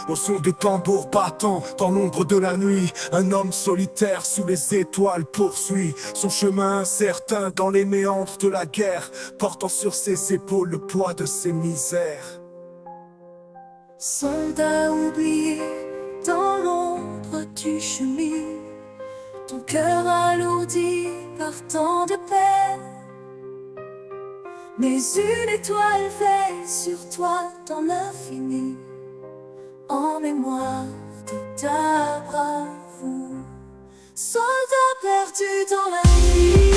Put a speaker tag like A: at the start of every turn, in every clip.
A: au son des tambours battants. Dans l'ombre de la nuit, un homme solitaire sous les étoiles poursuit son chemin incertain dans les méandres de la guerre, portant sur ses épaules le poids de ses misères.
B: Soldat oublié, dans l'ombre tu chemines, ton cœur alourdi par tant de peine. Mais une étoile veille sur toi dans l'infini, en mémoire de ta bravoure. Soldat perdu dans la nuit,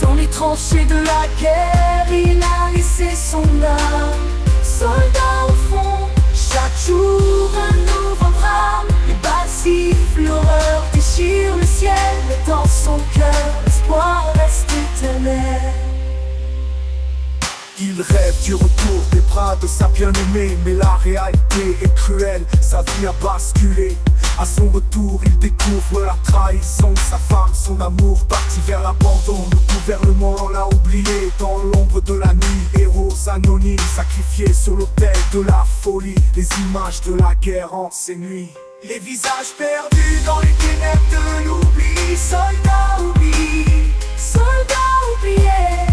B: dans les tranchées de la guerre, il a laissé son âme. Soldat au fond, chaque jour un nouveau drame. Les balles sifflent, l'horreur déchire le ciel, mais dans son cœur, l'espoir reste éternel.
A: Il rêve du retour des bras de sa bien-aimée, mais la réalité est cruelle, sa vie a basculé. À son retour, il découvre la trahison, sa femme, son amour, parti vers l'abandon. Le gouvernement l'a oublié dans l'ombre de la nuit. Héros anonymes, sacrifiés sur l'autel de la folie. Les images de la guerre en ces nuits. Les visages perdus dans les ténèbres de l'oubli. Soldats oubliés, soldats oubliés,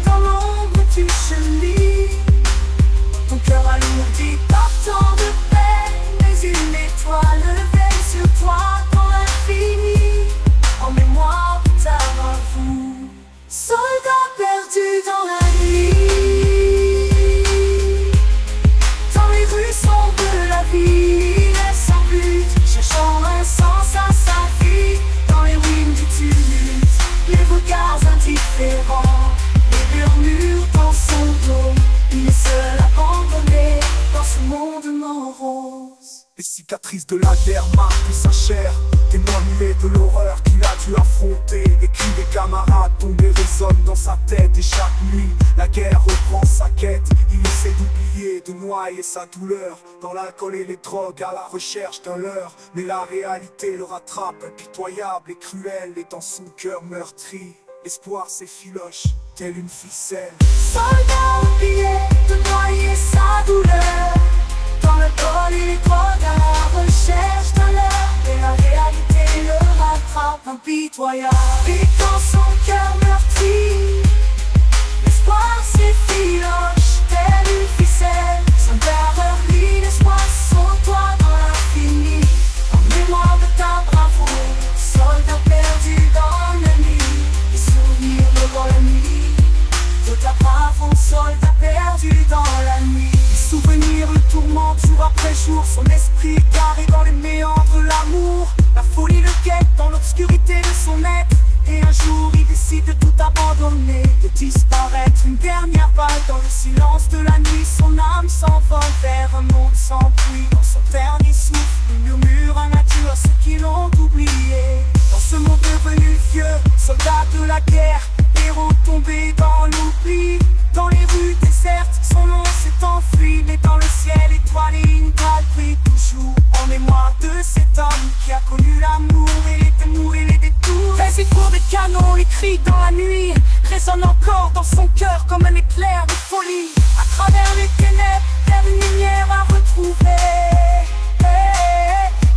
A: dans l'ombre tu chemines, ton cœur alourdi par tant de peine. Mais une étoile veille sur toi dans l'infini, en mémoire de ta bravoure. Soldat perdu dans la nuit, dans les rues sombres de la ville, il est sans but, cherchant un sens à sa vie. Dans les ruines du tumulte, les regards indifférents, les murmures dans son dos, il est seul abandonné dans ce monde morose. Les cicatrices de la guerre marquent sa chair, témoin muet de l'horreur qu'il a dû affronter. Les cris des camarades tombés résonnent dans sa tête, et chaque nuit, la guerre reprend sa quête. Il essaie d'oublier, de noyer sa douleur dans l'alcool et les drogues, à la recherche d'un leurre. Mais la réalité le rattrape, impitoyable et cruel, et dans son cœur meurtri, l'espoir s'effiloche, telle une ficelle.
B: Soldat oublié, de noyer sa douleur dans l'alcool et les drogues, à la recherche d'un leurre. Mais la réalité le rattrape, impitoyable, et dans son cœur meurtri, l'espoir s'effiloche, telle une ficelle. Sans terreur, lit l'espoir sur toi dans l'infini, en mémoire de ta bravoure. Soldat perdu dans la nuit, les souvenirs devant la nuit de ta bravoure. Soldat perdu dans la nuit, les souvenirs le tourmentent jour après jour. Son esprit égaré dans les méandres de l'amour, la folie le guette dans l'obscurité de son être. Et un jour il décide de tout abandonner, de disparaître une dernière balle dans le silence de la nuit. Son âme s'envole vers un monde sans bruit. Dans son dernier souffle, il murmure un adieu à ceux qui l'ont oublié. Dans ce monde devenu vieux, soldat de la guerre, héros tombé dans l'oubli. Dans les rues désertes, son nom s'est enfui, mais dans le ciel étoilé, une balle brille toujours, en mémoire de cet homme qui a connu l'amour et les démons et les détours. Les échos des canons, les cris dans la nuit, résonnent encore dans son cœur comme un éclair de folie. À travers les ténèbres, vers une lumière à retrouver.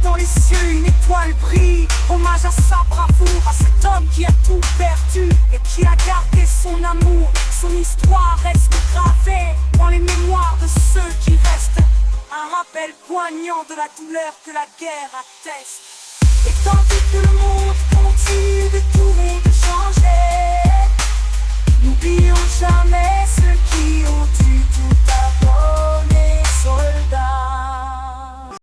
B: Dans les cieux, une étoile brille, hommage à sa bravoure, à cet homme qui a tout perdu et qui a gardé son amour. Son histoire reste gravée dans les mémoires de ceux qui restent, un rappel poignant de la douleur que la guerre atteste. Et tandis que le monde continue de tourner,